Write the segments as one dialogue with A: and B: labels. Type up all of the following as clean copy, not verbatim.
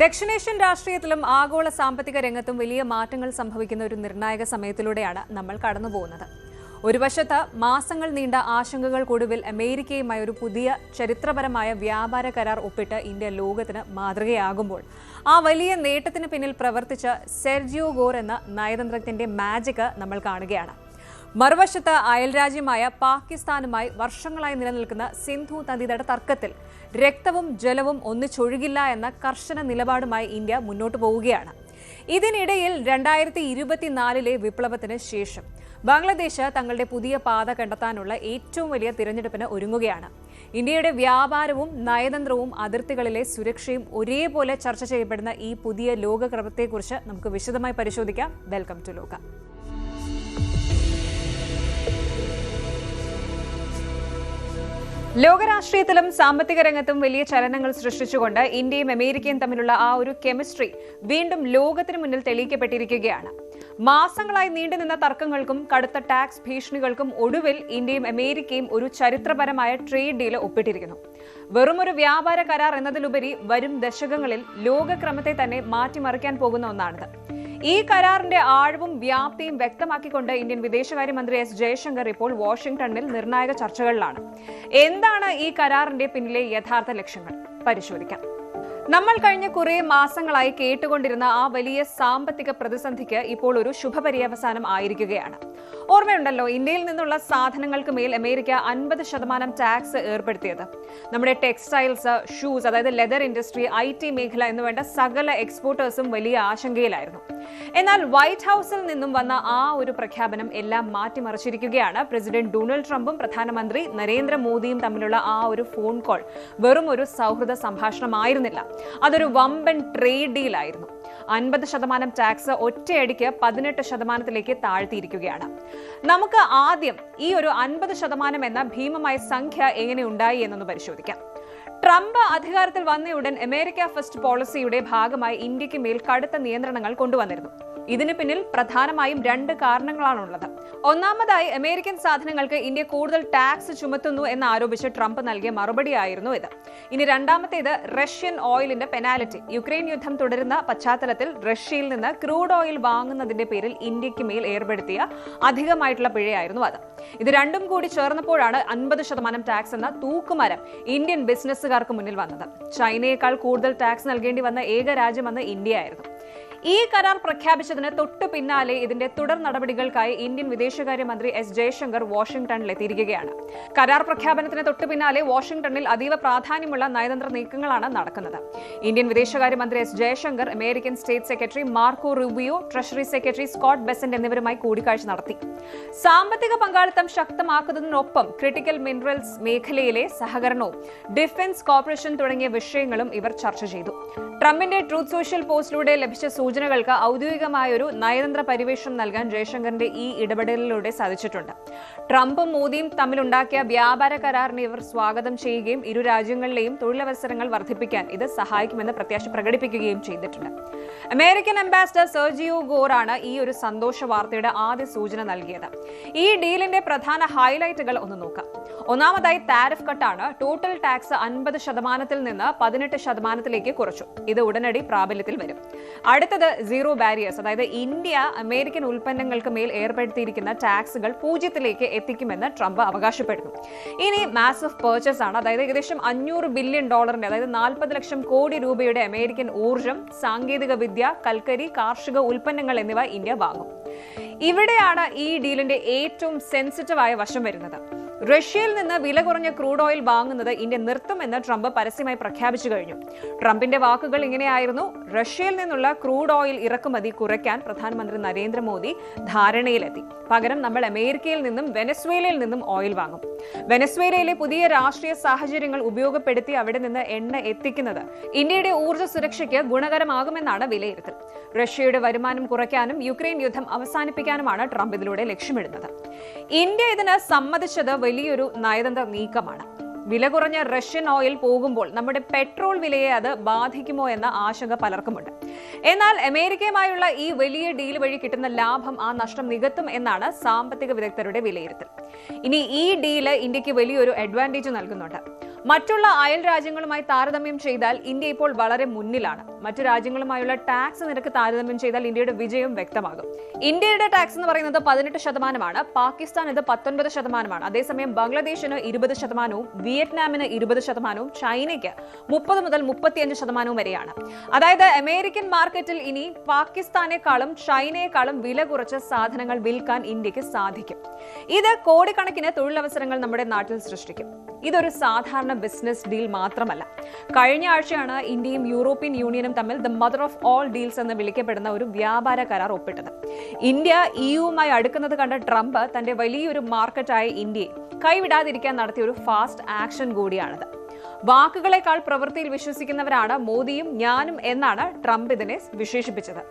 A: ദക്ഷിണേഷ്യൻ രാഷ്ട്രീയത്തിലും ആഗോള സാമ്പത്തിക രംഗത്തും വലിയ മാറ്റങ്ങൾ സംഭവിക്കുന്ന ഒരു നിർണായക സമയത്തിലൂടെയാണ് നമ്മൾ കടന്നുപോകുന്നത്. ഒരു വശത്ത് മാസങ്ങൾ നീണ്ട ആശങ്കകൾക്കൊടുവിൽ അമേരിക്കയുമായി ഒരു പുതിയ ചരിത്രപരമായ വ്യാപാര കരാർ ഒപ്പിട്ട് ഇന്ത്യ ലോകത്തിന് മാതൃകയാകുമ്പോൾ ആ വലിയ നേട്ടത്തിന് പിന്നിൽ പ്രവർത്തിച്ച സെർജിയോ ഗോർ എന്ന നയതന്ത്രജ്ഞന്റെ മാജിക് നമ്മൾ കാണുകയാണ്. മറുവശത്ത് അയൽരാജ്യമായ പാകിസ്ഥാനുമായി വർഷങ്ങളായി നിലനിൽക്കുന്ന സിന്ധു നദീതട തർക്കത്തിൽ രക്തവും ജലവും ഒന്നിച്ചൊഴുകില്ല എന്ന കർശന നിലപാടുമായി ഇന്ത്യ മുന്നോട്ട് പോവുകയാണ്. ഇതിനിടയിൽ 2024 വിപ്ലവത്തിന് ശേഷം ബംഗ്ലാദേശ് തങ്ങളുടെ പുതിയ പാത കണ്ടെത്താനുള്ള ഏറ്റവും വലിയ തിരഞ്ഞെടുപ്പിന് ഒരുങ്ങുകയാണ്. ഇന്ത്യയുടെ വ്യാപാരവും നയതന്ത്രവും അതിർത്തികളിലെ സുരക്ഷയും ഒരേപോലെ ചർച്ച ചെയ്യപ്പെടുന്ന ഈ പുതിയ ലോകക്രമത്തെക്കുറിച്ച് നമുക്ക് വിശദമായി പരിശോധിക്കാം. വെൽക്കം ടു ലോക. ലോകരാഷ്ട്രീയത്തിലും സാമ്പത്തിക രംഗത്തും വലിയ ചലനങ്ങൾ സൃഷ്ടിച്ചുകൊണ്ട് ഇന്ത്യയും അമേരിക്കയും തമ്മിലുള്ള ആ ഒരു കെമിസ്ട്രി വീണ്ടും ലോകത്തിന് മുന്നിൽ തെളിയിക്കപ്പെട്ടിരിക്കുകയാണ്. മാസങ്ങളായി നീണ്ടുനിന്ന തർക്കങ്ങൾക്കും കടുത്ത ടാക്സ് ഭീഷണികൾക്കും ഒടുവിൽ ഇന്ത്യയും അമേരിക്കയും ഒരു ചരിത്രപരമായ ട്രേഡ് ഡീൽ ഒപ്പിട്ടിരിക്കുന്നു. വെറുമൊരു വ്യാപാര കരാർ എന്നതിലുപരി വരും ദശകങ്ങളിൽ ലോകക്രമത്തെ തന്നെ മാറ്റിമറിക്കാൻ പോകുന്ന ഒന്നാണിത്. ഈ കരാറിന്റെ ആഴവും വ്യാപ്തിയും വ്യക്തമാക്കിക്കൊണ്ട് ഇന്ത്യൻ വിദേശകാര്യമന്ത്രി എസ് ജയശങ്കർ ഇപ്പോൾ വാഷിംഗ്ടണിൽ നിർണായക ചർച്ചകളിലാണ്. എന്താണ് ഈ കരാറിന്റെ പിന്നിലെ യഥാർത്ഥ ലക്ഷ്യങ്ങൾ പരിശോധിക്കാം. നമ്മൾ കഴിഞ്ഞ കുറേ മാസങ്ങളായി കേട്ടുകൊണ്ടിരുന്ന ആ വലിയ സാമ്പത്തിക പ്രതിസന്ധിക്ക് ഇപ്പോൾ ഒരു ശുഭപര്യവസാനം ആയിരിക്കുകയാണ്. ഓർമ്മയുണ്ടല്ലോ, ഇന്ത്യയിൽ നിന്നുള്ള സാധനങ്ങൾക്ക് മേൽ അമേരിക്ക 50% ടാക്സ് ഏർപ്പെടുത്തിയത്. നമ്മുടെ ടെക്സ്റ്റൈൽസ്, ഷൂസ്, അതായത് ലെതർ ഇൻഡസ്ട്രി, IT മേഖല എന്നുവേണ്ട സകല എക്സ്പോർട്ടേഴ്സും വലിയ ആശങ്കയിലായിരുന്നു. എന്നാൽ വൈറ്റ് ഹൌസിൽ നിന്നും വന്ന ആ ഒരു പ്രഖ്യാപനം എല്ലാം മാറ്റിമറിച്ചിരിക്കുകയാണ്. പ്രസിഡന്റ് ഡൊണാൾഡ് ട്രംപും പ്രധാനമന്ത്രി നരേന്ദ്രമോദിയും തമ്മിലുള്ള ആ ഒരു ഫോൺ കോൾ വെറും ഒരു സൗഹൃദ സംഭാഷണമായിരുന്നില്ല, അതൊരു വമ്പൻ ട്രേഡ് ഡീലായിരുന്നു. 50% ടാക്സ് ഒറ്റയടിക്ക് 18% താഴ്ത്തിയിരിക്കുകയാണ്. നമുക്ക് ആദ്യം ഈ ഒരു 50% എന്ന ഭീമമായ സംഖ്യ എങ്ങനെ ഉണ്ടായി എന്നൊന്ന് പരിശോധിക്കാം. ട്രംപ് അധികാരത്തിൽ വന്നയുടൻ അമേരിക്ക ഫസ്റ്റ് പോളിസിയുടെ ഭാഗമായി ഇന്ത്യക്ക് മേൽ കടുത്ത നിയന്ത്രണങ്ങൾ കൊണ്ടുവന്നിരുന്നു. ഇതിന് പിന്നിൽ പ്രധാനമായും 2 കാരണങ്ങളാണുള്ളത്. ഒന്നാമതായി, അമേരിക്കൻ സാധനങ്ങൾക്ക് ഇന്ത്യ കൂടുതൽ ടാക്സ് ചുമത്തുന്നു എന്നാരോപിച്ച് ട്രംപ് നൽകിയ മറുപടിയായിരുന്നു ഇത്. ഇനി രണ്ടാമത്തേത്, റഷ്യൻ ഓയിലിന്റെ പെനാൽറ്റി. യുക്രൈൻ യുദ്ധം തുടരുന്ന പശ്ചാത്തലത്തിൽ റഷ്യയിൽ നിന്ന് ക്രൂഡ് ഓയിൽ വാങ്ങുന്നതിന്റെ പേരിൽ ഇന്ത്യക്ക് മേൽ ഏർപ്പെടുത്തിയ അധികമായിട്ടുള്ള പിഴയായിരുന്നു അത്. ഇത് രണ്ടും കൂടി ചേർന്നപ്പോഴാണ് 50% ടാക്സ് എന്ന തൂക്കുമരം ഇന്ത്യൻ ബിസിനസ്സുകാർക്ക് മുന്നിൽ വന്നത്. ചൈനയേക്കാൾ കൂടുതൽ ടാക്സ് നൽകേണ്ടി വന്ന ഏക രാജ്യമെന്ന് ഇന്ത്യയായിരുന്നു. ഈ കരാർ പ്രഖ്യാപിച്ചതിന് തൊട്ടു പിന്നാലെ ഇതിന്റെ തുടർ നടപടികൾക്കായി ഇന്ത്യൻ വിദേശകാര്യമന്ത്രി എസ് ജയശങ്കർ വാഷിംഗ്ടണിൽ എത്തിയിരിക്കുകയാണ്. കരാർ പ്രഖ്യാപനത്തിന് തൊട്ടു പിന്നാലെ വാഷിംഗ്ടണിൽ അതീവ പ്രാധാന്യമുള്ള നയതന്ത്ര നീക്കങ്ങളാണ് നടക്കുന്നത്. ഇന്ത്യൻ വിദേശകാര്യമന്ത്രി S Jaishankar American state secretary Marco Rubio, treasury secretary Scott Bessent എന്നിവരുമായി കൂടിക്കാഴ്ച നടത്തി. സാമ്പത്തിക പങ്കാളിത്തം ശക്തമാക്കുന്നതിനൊപ്പം ക്രിട്ടിക്കൽ മിനറൽസ് മേഖലയിലെ സഹകരണവും ഡിഫൻസ് കോർപ്പറേഷൻ തുടങ്ങിയ വിഷയങ്ങളും ഇവർ ചർച്ച ചെയ്തു. ട്രംപിന്റെ ട്രൂത്ത് സോഷ്യൽ പോസ്റ്റിലൂടെ ലഭിച്ച സൂചനകൾക്ക് ഔദ്യോഗികമായൊരു നയതന്ത്ര പരിവേഷം നൽകാൻ ജയശങ്കറിന്റെ ഈ ഇടപെടലിലൂടെ സാധിച്ചിട്ടുണ്ട്. ട്രംപും മോദിയും തമ്മിലുണ്ടാക്കിയ വ്യാപാര കരാറിനെ ഇവർ സ്വാഗതം ചെയ്യുകയും ഇരു രാജ്യങ്ങളിലെയും തൊഴിലവസരങ്ങൾ വർദ്ധിപ്പിക്കാൻ ഇത് സഹായിക്കുമെന്ന് പ്രത്യാശ പ്രകടിപ്പിക്കുകയും ചെയ്തിട്ടുണ്ട്. അമേരിക്കൻ അംബാസിഡർ സെർജിയോ ഗോറാണ് ഈ ഒരു സന്തോഷ വാർത്തയുടെ ആദ്യ സൂചന നൽകിയത്. ഈ ഡീലിന്റെ പ്രധാന ഹൈലൈറ്റുകൾ ഒന്ന് നോക്കാം. ഒന്നാമതായി, താരിഫ് കട്ടാണ്. ടോട്ടൽ ടാക്സ് 50% നിന്ന് 18% കുറച്ചു. ഇത് ഉടനടി പ്രാബല്യത്തിൽ വരും. അടുത്തത്, സീറോ ബാരിയേഴ്സ്, അതായത് ഇന്ത്യ അമേരിക്കൻ ഉൽപ്പന്നങ്ങൾക്ക് മേൽ ഏർപ്പെടുത്തിയിരിക്കുന്ന ടാക്സുകൾ 0 എത്തിക്കുമെന്ന് ട്രംപ് അവകാശപ്പെടുന്നു. ഇനി മാസീവ് പർച്ചേസ് ആണ്, അതായത് ഏകദേശം $500 ബില്യൺ, അതായത് 40 ലക്ഷം കോടി രൂപയുടെ അമേരിക്കൻ ഊർജ്ജം, സാങ്കേതിക വിദ്യ, കൽക്കരി, കാർഷിക ഉൽപ്പന്നങ്ങൾ എന്നിവ ഇന്ത്യ വാങ്ങും. ഇവിടെയാണ് ഈ ഡീലിന്റെ ഏറ്റവും സെൻസിറ്റീവായ വശം വരുന്നത്. റഷ്യയിൽ നിന്ന് വില കുറഞ്ഞ ക്രൂഡ് ഓയിൽ വാങ്ങുന്നത് ഇന്ത്യ നിർത്തുമെന്ന് ട്രംപ് പരസ്യമായി പ്രഖ്യാപിച്ചു കഴിഞ്ഞു. ട്രംപിന്റെ വാക്കുകൾ ഇങ്ങനെയായിരുന്നു: റഷ്യയിൽ നിന്നുള്ള ക്രൂഡ് ഓയിൽ ഇറക്കുമതി കുറയ്ക്കാൻ പ്രധാനമന്ത്രി നരേന്ദ്രമോദി ധാരണയിലെത്തി. പകരം നമ്മൾ അമേരിക്കയിൽ നിന്നും വെനസ്വേലയിൽ നിന്നും ഓയിൽ വാങ്ങും. വെനസ്വേലയിലെ പുതിയ രാഷ്ട്രീയ സാഹചര്യങ്ങൾ ഉപയോഗപ്പെടുത്തി അവിടെ നിന്ന് എണ്ണ എത്തിക്കുന്നത് ഇന്ത്യയുടെ ഊർജ്ജ സുരക്ഷയ്ക്ക് ഗുണകരമാകുമെന്നാണ് വിലയിരുത്തൽ. റഷ്യയുടെ വരുമാനം കുറയ്ക്കാനും യുക്രൈൻ യുദ്ധം അവസാനിപ്പിക്കാനുമാണ് ട്രംപ് ഇതിലൂടെ ലക്ഷ്യമിടുന്നത്. ഇന്ത്യ ഇതിന് സമ്മതിച്ചത് വലിയൊരു നയതന്ത്ര നീക്കമാണ്. വില കുറഞ്ഞ റഷ്യൻ ഓയിൽ പോകുമ്പോൾ നമ്മുടെ പെട്രോൾ വിലയെ അത് ബാധിക്കുമോ എന്ന ആശങ്ക പലർക്കുമുണ്ട്. എന്നാൽ അമേരിക്കയുമായുള്ള ഈ വലിയ ഡീൽ വഴി കിട്ടുന്ന ലാഭം ആ നഷ്ടം നികത്തും എന്നാണ് സാമ്പത്തിക വിദഗ്ധരുടെ വിലയിരുത്തൽ. ഇനി ഈ ഡീല് ഇന്ത്യക്ക് വലിയൊരു അഡ്വാൻറ്റേജ് നൽകുന്നുണ്ട്. മറ്റുള്ള അയൽ രാജ്യങ്ങളുമായി താരതമ്യം ചെയ്താൽ ഇന്ത്യ ഇപ്പോൾ വളരെ മുന്നിലാണ്. മറ്റു രാജ്യങ്ങളുമായുള്ള ടാക്സ് നിരക്ക് താരതമ്യം ചെയ്താൽ ഇന്ത്യയുടെ വിജയം വ്യക്തമാകും. ഇന്ത്യയുടെ ടാക്സ് എന്ന് പറയുന്നത് 18%, പാകിസ്ഥാൻ ഇത് 19%. അതേസമയം ബംഗ്ലാദേശിന് 20%, വിയറ്റ്നാമിന് 20%, ചൈനയ്ക്ക് 30 മുതൽ 35% വരെയാണ്. അതായത് അമേരിക്കൻ മാർക്കറ്റിൽ ഇനി പാകിസ്ഥാനേക്കാളും ചൈനയെക്കാളും വില കുറച്ച് സാധനങ്ങൾ വിൽക്കാൻ ഇന്ത്യക്ക് സാധിക്കും. ഇത് കോടിക്കണക്കിന് തൊഴിലവസരങ്ങൾ നമ്മുടെ നാട്ടിൽ സൃഷ്ടിക്കും. ഇതൊരു സാധാരണ ബിസിനസ് ഡീൽ മാത്രമല്ല. കഴിഞ്ഞ ആഴ്ചയാണ് ഇന്ത്യയും യൂറോപ്യൻ യൂണിയനും തമ്മിൽ the mother of all deals എന്ന് വിളിക്കപ്പെടുന്ന ഒരു വ്യാപാര കരാർ ഒപ്പിട്ടത്. ഇന്ത്യ ഇയുവുമായി അടുക്കുന്നത് കണ്ട ട്രംപ് തന്റെ വലിയൊരു മാർക്കറ്റായ ഇന്ത്യയെ കൈവിടാതിരിക്കാൻ നടത്തിയ ഒരു ഫാസ്റ്റ് ആക്ഷൻ കൂടിയാണിത്. വാക്കുകളെക്കാൾ പ്രവൃത്തിയിൽ വിശ്വസിക്കുന്നവരാണ് മോദിയും ഞാനും എന്നാണ് ട്രംപ് ഇതിനെ വിശേഷിപ്പിച്ചത്.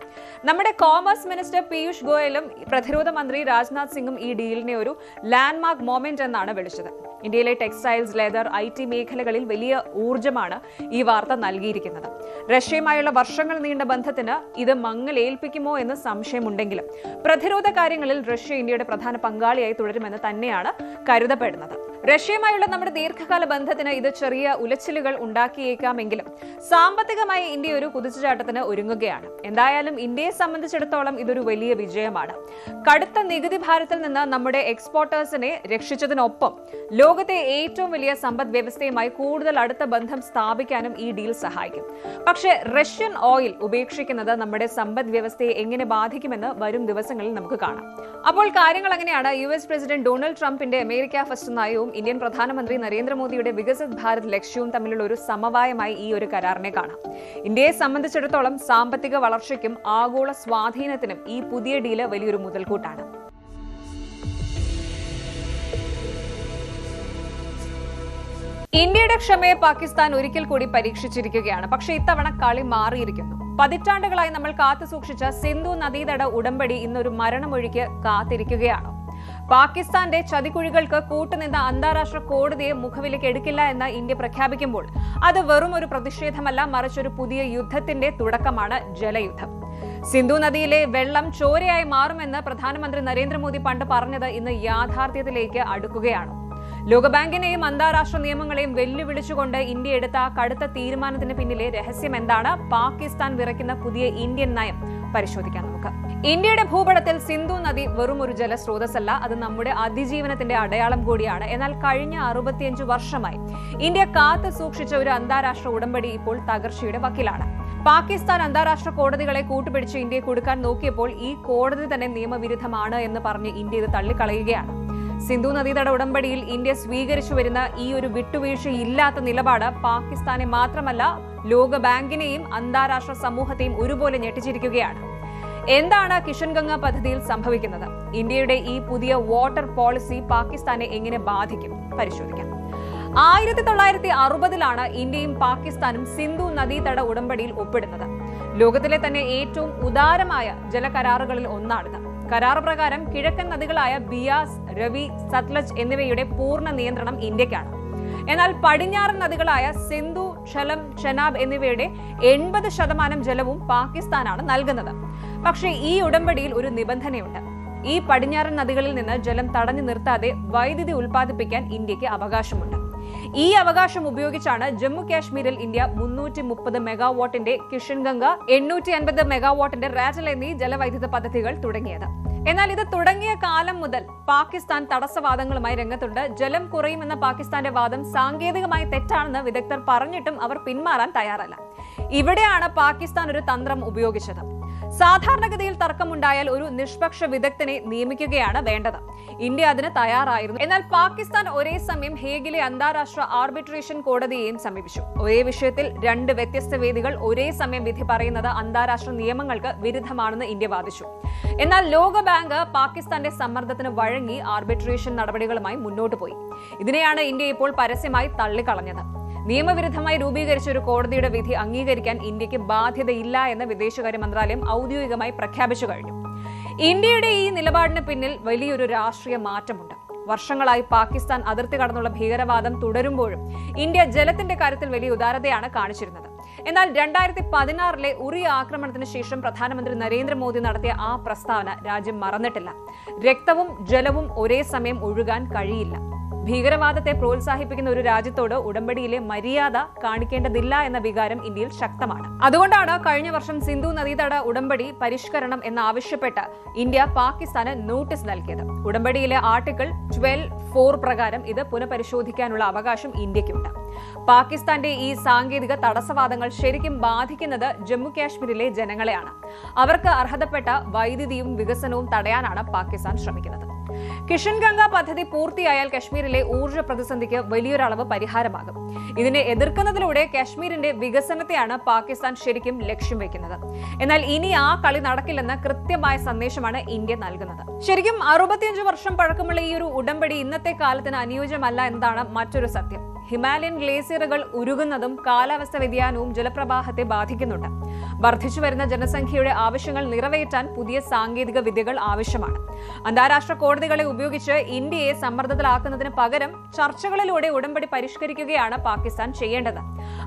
A: നമ്മുടെ കോമേഴ്സ് മിനിസ്റ്റർ പീയൂഷ് ഗോയലും പ്രതിരോധ മന്ത്രി രാജ്നാഥ് സിംഗും ഈ ഡീലിനെ ഒരു ലാൻഡ്മാർക്ക് മൊമെന്റ് എന്നാണ് വിളിച്ചത്. ഇന്ത്യയിലെ ടെക്സ്റ്റൈൽസ്, ലെതർ, IT മേഖലകളിൽ വലിയ ഊർജ്ജമാണ് ഈ വാർത്ത നൽകിയിരിക്കുന്നത്. റഷ്യയുമായുള്ള വർഷങ്ങൾ നീണ്ട ബന്ധത്തിന് ഇത് മങ്ങലേൽപ്പിക്കുമോ എന്ന് സംശയമുണ്ടെങ്കിലും പ്രതിരോധ കാര്യങ്ങളിൽ റഷ്യ ഇന്ത്യയുടെ പ്രധാന പങ്കാളിയായി തുടരുമെന്ന് തന്നെയാണ് കരുതപ്പെടുന്നത്. റഷ്യയുമായുള്ള നമ്മുടെ ദീർഘകാല ബന്ധത്തിന് ഇത് ചെറിയ ഉലച്ചിലുകൾ ഉണ്ടാക്കിയേക്കാമെങ്കിലും സാമ്പത്തികമായി ഇന്ത്യ ഒരു കുതിച്ചുചാട്ടത്തിന് ഒരുങ്ങുകയാണ്. എന്തായാലും ഇന്ത്യയെ സംബന്ധിച്ചിടത്തോളം ഇതൊരു വലിയ വിജയമാണ്. കടുത്ത നികുതി ഭാരത്തിൽ നിന്ന് നമ്മുടെ എക്സ്പോർട്ടേഴ്സിനെ രക്ഷിച്ചതിനൊപ്പം ലോകത്തെ ഏറ്റവും വലിയ സമ്പദ് വ്യവസ്ഥയുമായി കൂടുതൽ അടുത്ത ബന്ധം സ്ഥാപിക്കാനും ഈ ഡീൽ സഹായിക്കും. പക്ഷേ റഷ്യൻ ഓയിൽ ഉപേക്ഷിക്കുന്നത് നമ്മുടെ സമ്പദ് വ്യവസ്ഥയെ എങ്ങനെ ബാധിക്കുമെന്ന് വരും ദിവസങ്ങളിൽ നമുക്ക് കാണാം. അപ്പോൾ കാര്യങ്ങൾ അങ്ങനെയാണ്. US പ്രസിഡന്റ് ഡൊണാൾഡ് ട്രംപിന്റെ അമേരിക്ക ഫസ്റ്റ് നയവും ഇന്ത്യൻ പ്രധാനമന്ത്രി നരേന്ദ്രമോദിയുടെ വികസിത് ഭാരത് ലക്ഷ്യവും തമ്മിലുള്ള ഒരു സമവായമായി ഈ ഒരു കരാറിനെ കാണാം. ഇന്ത്യയെ സംബന്ധിച്ചിടത്തോളം സാമ്പത്തിക വളർച്ചയ്ക്കും ആഗോള സ്വാധീനത്തിനും ഈ പുതിയ ഡീല് വലിയൊരു മുതൽക്കൂട്ടാണ്. ഇന്ത്യയുടെ ക്ഷമയെ പാകിസ്ഥാൻ ഒരിക്കൽ കൂടി പരീക്ഷിച്ചിരിക്കുകയാണ്. പക്ഷേ ഇത്തവണ കളി മാറിയിരിക്കുന്നു. പതിറ്റാണ്ടുകളായി നമ്മൾ കാത്തുസൂക്ഷിച്ച സിന്ധു നദീതട ഉടമ്പടി ഇന്നൊരു മരണമൊഴിക്ക് കാത്തിരിക്കുകയാണ്. പാകിസ്ഥാന്റെ ചതിക്കുഴികൾക്ക് കൂട്ടുനിന്ന അന്താരാഷ്ട്ര കോടതിയെ മുഖവിലേക്ക് എടുക്കില്ല എന്ന് ഇന്ത്യ പ്രഖ്യാപിക്കുമ്പോൾ അത് വെറും ഒരു പ്രതിഷേധമല്ല, മറിച്ചൊരു പുതിയ യുദ്ധത്തിന്റെ തുടക്കമാണ്, ജലയുദ്ധം. സിന്ധു നദിയിലെ വെള്ളം ചോരയായി മാറുമെന്ന് പ്രധാനമന്ത്രി നരേന്ദ്രമോദി പണ്ട് പറഞ്ഞത് ഇന്ന് യാഥാർത്ഥ്യത്തിലേക്ക് അടുക്കുകയാണ്. ലോകബാങ്കിനെയും അന്താരാഷ്ട്ര നിയമങ്ങളെയും വെല്ലുവിളിച്ചുകൊണ്ട് ഇന്ത്യ എടുത്ത കടുത്ത തീരുമാനത്തിന് പിന്നിലെ രഹസ്യം എന്താണ്? പാകിസ്ഥാൻ വിറയ്ക്കുന്ന പുതിയ ഇന്ത്യൻ നയം പരിശോധിക്കാം നമുക്ക്. ഇന്ത്യയുടെ ഭൂപടത്തിൽ സിന്ധു നദി വെറും ഒരു ജലസ്രോതസ്സല്ല, അത് നമ്മുടെ അതിജീവനത്തിന്റെ അടയാളം കൂടിയാണ്. എന്നാൽ കഴിഞ്ഞ 65 വർഷമായി ഇന്ത്യ കാത്തു സൂക്ഷിച്ച ഒരു അന്താരാഷ്ട്ര ഉടമ്പടി ഇപ്പോൾ തകർച്ചയുടെ വക്കിലാണ്. പാകിസ്ഥാൻ അന്താരാഷ്ട്ര കോടതികളെ കൂട്ടുപിടിച്ച് ഇന്ത്യയെ കൊടുക്കാൻ നോക്കിയപ്പോൾ ഈ കോടതി തന്നെ നിയമവിരുദ്ധമാണ് എന്ന് പറഞ്ഞ് ഇന്ത്യ ഇത് തള്ളിക്കളയുകയാണ്. സിന്ധു നദീതട ഉടമ്പടിയിൽ ഇന്ത്യ സ്വീകരിച്ചു വരുന്ന ഈ ഒരു വിട്ടുവീഴ്ചയില്ലാത്ത നിലപാട് പാകിസ്ഥാനെ മാത്രമല്ല ലോകബാങ്കിനെയും അന്താരാഷ്ട്ര സമൂഹത്തെയും ഒരുപോലെ ഞെട്ടിച്ചിരിക്കുകയാണ്. എന്താണ് കിഷൻഗംഗ പദ്ധതിയിൽ സംഭവിക്കുന്നത്? ഇന്ത്യയുടെ ഈ പുതിയ വാട്ടർ പോളിസി പാകിസ്ഥാനെ എങ്ങനെ ബാധിക്കും? പരിശോധിക്കാം. 1960-ലാണ് ഇന്ത്യയും പാകിസ്ഥാനും സിന്ധു നദീതട ഉടമ്പടിയിൽ ഒപ്പിടുന്നത്. ലോകത്തിലെ തന്നെ ഏറ്റവും ഉദാരമായ ജലകരാറുകളിൽ ഒന്നാണിത്. കരാർ പ്രകാരം കിഴക്കൻ നദികളായ ബിയാസ്, രവി, സത്ലജ് എന്നിവയുടെ പൂർണ്ണ നിയന്ത്രണം ഇന്ത്യക്കാണ്. എന്നാൽ പടിഞ്ഞാറൻ നദികളായ സിന്ധു, ഝലം, ചെനാബ് എന്നിവയുടെ 80% ജലവും പാകിസ്ഥാനാണ് നൽകുന്നത്. പക്ഷേ ഈ ഉടമ്പടിയിൽ ഒരു നിബന്ധനയുണ്ട്. ഈ പടിഞ്ഞാറൻ നദികളിൽ നിന്ന് ജലം തടഞ്ഞു നിർത്താതെ വൈദ്യുതി ഉൽപ്പാദിപ്പിക്കാൻ ഇന്ത്യക്ക് അവകാശമുണ്ട്. ഈ അവകാശം ഉപയോഗിച്ചാണ് ജമ്മു കാശ്മീരിൽ ഇന്ത്യ 330 മെഗാവാട്ടിന്റെ കിഷൻഗംഗ, 850 മെഗാവാട്ടിന്റെ റാറ്റൽ എന്നീ ജലവൈദ്യുത പദ്ധതികൾ തുടങ്ങിയത്. എന്നാൽ ഇത് തുടങ്ങിയ കാലം മുതൽ പാകിസ്ഥാൻ തടസ്സവാദങ്ങളുമായി രംഗത്തുണ്ട്. ജലം കുറയുമെന്ന പാകിസ്ഥാന്റെ വാദം സാങ്കേതികമായി തെറ്റാണെന്ന് വിദഗ്ധർ പറഞ്ഞിട്ടും അവർ പിന്മാറാൻ തയ്യാറല്ല. ഇവിടെയാണ് പാകിസ്ഥാൻ ഒരു തന്ത്രം ഉപയോഗിച്ചത്. സാധാരണഗതിയിൽ തർക്കമുണ്ടായാൽ ഒരു നിഷ്പക്ഷ വിദഗ്ധനെ നിയമിക്കുകയാണ് വേണ്ടത്. ഇന്ത്യ അതിന് തയ്യാറായിരുന്നു. എന്നാൽ പാകിസ്ഥാൻ ഒരേ സമയം ഹേഗിലെ അന്താരാഷ്ട്ര ആർബിട്രേഷൻ കോടതിയെയും സമീപിച്ചു. ഒരേ വിഷയത്തിൽ 2 വ്യത്യസ്ത വേദികൾ ഒരേ സമയം വിധി പറയുന്നത് അന്താരാഷ്ട്ര നിയമങ്ങൾക്ക് വിരുദ്ധമാണെന്ന് ഇന്ത്യ വാദിച്ചു. എന്നാൽ ലോകബാങ്ക് പാകിസ്ഥാന്റെ സമ്മർദ്ദത്തിന് വഴങ്ങി ആർബിട്രേഷൻ നടപടികളുമായി മുന്നോട്ട് പോയി. ഇതിനെയാണ് ഇന്ത്യ ഇപ്പോൾ പരസ്യമായി തള്ളിക്കളഞ്ഞത്. നിയമവിരുദ്ധമായി രൂപീകരിച്ച ഒരു കോടതിയുടെ വിധി അംഗീകരിക്കാൻ ഇന്ത്യക്ക് ബാധ്യതയില്ല എന്ന് വിദേശകാര്യ മന്ത്രാലയം ഔദ്യോഗികമായി പ്രഖ്യാപിച്ചു കഴിഞ്ഞു. ഇന്ത്യയുടെ ഈ നിലപാടിന് പിന്നിൽ വലിയൊരു രാഷ്ട്രീയ മാറ്റമുണ്ട്. വർഷങ്ങളായി പാകിസ്ഥാൻ അതിർത്തി കടന്നുള്ള ഭീകരവാദം തുടരുമ്പോഴും ഇന്ത്യ ജലത്തിന്റെ കാര്യത്തിൽ വലിയ ഉദാരതയാണ് കാണിച്ചിരുന്നത്. എന്നാൽ 2016-ലെ ഉറി ആക്രമണത്തിന് ശേഷം പ്രധാനമന്ത്രി നരേന്ദ്രമോദി നടത്തിയ ആ പ്രസ്താവന രാജ്യം മറന്നിട്ടില്ല. രക്തവും ജലവും ഒരേ സമയം ഒഴുകാൻ കഴിയില്ല. ഭീകരവാദത്തെ പ്രോത്സാഹിപ്പിക്കുന്ന ഒരു രാജ്യത്തോട് ഉടമ്പടിയിലെ മര്യാദ കാണിക്കേണ്ടതില്ല എന്ന വികാരം ഇന്ത്യയിൽ ശക്തമാണ്. അതുകൊണ്ടാണ് കഴിഞ്ഞ വർഷം സിന്ധു നദീതട ഉടമ്പടി പരിഷ്കരണം എന്നാവശ്യപ്പെട്ട് ഇന്ത്യ പാകിസ്ഥാന് നോട്ടീസ് നൽകിയത്. ഉടമ്പടിയിലെ ആർട്ടിക്കിൾ 12(4) പ്രകാരം ഇത് പുനഃപരിശോധിക്കാനുള്ള അവകാശം ഇന്ത്യക്കുണ്ട്. പാകിസ്ഥാന്റെ ഈ സാങ്കേതിക തടസ്സവാദങ്ങൾ ശരിക്കും ബാധിക്കുന്നത് ജമ്മു കാശ്മീരിലെ ജനങ്ങളെയാണ്. അവർക്ക് അർഹതപ്പെട്ട വൈദ്യുതിയും വികസനവും തടയാനാണ് പാകിസ്ഥാൻ ശ്രമിക്കുന്നത്. കിഷൻ ഗംഗ പദ്ധതി പൂർത്തിയായാൽ കശ്മീരിലെ ഊർജ്ജ പ്രതിസന്ധിക്ക് വലിയൊരളവ് പരിഹാരമാകും. ഇതിനെ എതിർക്കുന്നതിലൂടെ കശ്മീരിന്റെ വികസനത്തെയാണ് പാകിസ്ഥാൻ ശരിക്കും ലക്ഷ്യം വെക്കുന്നത്. എന്നാൽ ഇനി ആ കളി നടക്കില്ലെന്ന കൃത്യമായ സന്ദേശമാണ് ഇന്ത്യ നൽകുന്നത്. ശരിക്കും 65 വർഷം പഴക്കമുള്ള ഈ ഒരു ഉടമ്പടി ഇന്നത്തെ കാലത്തിന് അനുയോജ്യമല്ല എന്നതാണ് മറ്റൊരു സത്യം. ഹിമാലയൻ ഗ്ലേസിയറുകൾ ഉരുകുന്നതും കാലാവസ്ഥ വ്യതിയാനവും ജലപ്രവാഹത്തെ ബാധിക്കുന്നുണ്ട്. വർദ്ധിച്ചുവരുന്ന ജനസംഖ്യയുടെ ആവശ്യങ്ങൾ നിറവേറ്റാൻ പുതിയ സാങ്കേതിക വിദ്യകൾ ആവശ്യമാണ്. അന്താരാഷ്ട്ര കോടതികളെ ഉപയോഗിച്ച് ഇന്ത്യയെ സമ്മർദ്ദത്തിലാക്കുന്നതിന് പകരം ചർച്ചകളിലൂടെ ഉടമ്പടി പരിഷ്കരിക്കുകയാണ് പാകിസ്ഥാൻ ചെയ്യേണ്ടത്.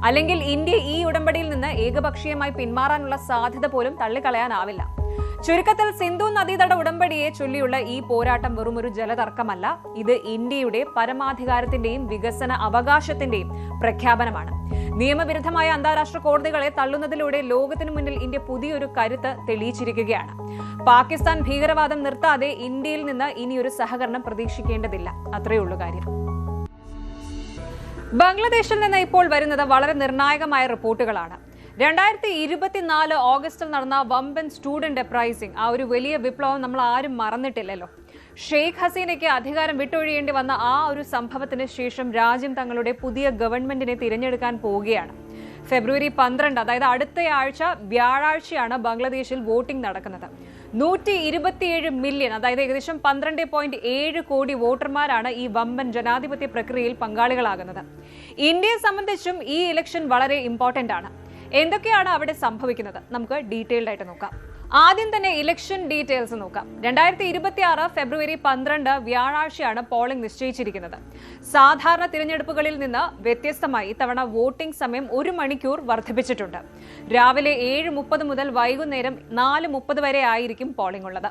A: അല്ലെങ്കിൽ ഇന്ത്യ ഈ ഉടമ്പടിയിൽ നിന്ന് ഏകപക്ഷീയമായി പിന്മാറാനുള്ള സാധ്യത പോലും തള്ളിക്കളയാനാവില്ല. ചുരുക്കത്തിൽ സിന്ധു നദീതട ഉടമ്പടിയെ ചൊല്ലിയുള്ള ഈ പോരാട്ടം വെറുമൊരു ജലതർക്കമല്ല. ഇത് ഇന്ത്യയുടെ പരമാധികാരത്തിന്റെയും വികസന അവകാശത്തിന്റെയും പ്രഖ്യാപനമാണ്. നിയമവിരുദ്ധമായ അന്താരാഷ്ട്ര കോടതികളെ തള്ളുന്നതിലൂടെ ലോകത്തിനു മുന്നിൽ ഇന്ത്യ പുതിയൊരു കരുത്ത് തെളിയിച്ചിരിക്കുകയാണ്. പാകിസ്ഥാൻ ഭീകരവാദം നിർത്താതെ ഇന്ത്യയിൽ നിന്ന് ഇനിയൊരു സഹകരണം പ്രതീക്ഷിക്കേണ്ടതില്ല. അത്രയുള്ളൂ കാര്യം. ബംഗ്ലാദേശിൽ നിന്ന് ഇപ്പോൾ വരുന്നത് വളരെ നിർണായകമായ റിപ്പോർട്ടുകളാണ്. 2024 ഓഗസ്റ്റിൽ നടന്ന വമ്പൻ സ്റ്റുഡന്റ് അപ്രൈസിംഗ്, ആ ഒരു വലിയ വിപ്ലവം നമ്മൾ ആരും മറന്നിട്ടില്ലല്ലോ. ഷെയ്ഖ് ഹസീനയ്ക്ക് അധികാരം വിട്ടൊഴിയേണ്ടി വന്ന ആ ഒരു സംഭവത്തിന് ശേഷം രാജ്യം തങ്ങളുടെ പുതിയ ഗവൺമെന്റിനെ തിരഞ്ഞെടുക്കാൻ പോവുകയാണ്. ഫെബ്രുവരി 12, അതായത് അടുത്തയാഴ്ച വ്യാഴാഴ്ചയാണ് ബംഗ്ലാദേശിൽ വോട്ടിംഗ് നടക്കുന്നത്. 127 മില്യൺ, അതായത് ഏകദേശം 12.7 കോടി വോട്ടർമാരാണ് ഈ വമ്പൻ ജനാധിപത്യ പ്രക്രിയയിൽ പങ്കാളികളാകുന്നത്. ഇന്ത്യയെ സംബന്ധിച്ചും ഈ ഇലക്ഷൻ വളരെ ഇമ്പോർട്ടന്റ് ആണ്. എന്തൊക്കെയാണ് അവിടെ സംഭവിക്കുന്നത് നമുക്ക് ഡീറ്റെയിൽഡ് ആയിട്ട് നോക്കാം. ആദ്യം തന്നെ ഇലക്ഷൻ ഡീറ്റെയിൽസ് നോക്കാം. 2026 ഫെബ്രുവരി 12 വ്യാഴാഴ്ചയാണ് പോളിംഗ് നിശ്ചയിച്ചിരിക്കുന്നത്. സാധാരണ തിരഞ്ഞെടുപ്പുകളിൽ നിന്ന് വ്യത്യസ്തമായി ഇത്തവണ വോട്ടിംഗ് സമയം 1 മണിക്കൂർ വർദ്ധിപ്പിച്ചിട്ടുണ്ട്. രാവിലെ 7:30 മുതൽ വൈകുന്നേരം 4:30 വരെ ആയിരിക്കും പോളിംഗ് ഉള്ളത്.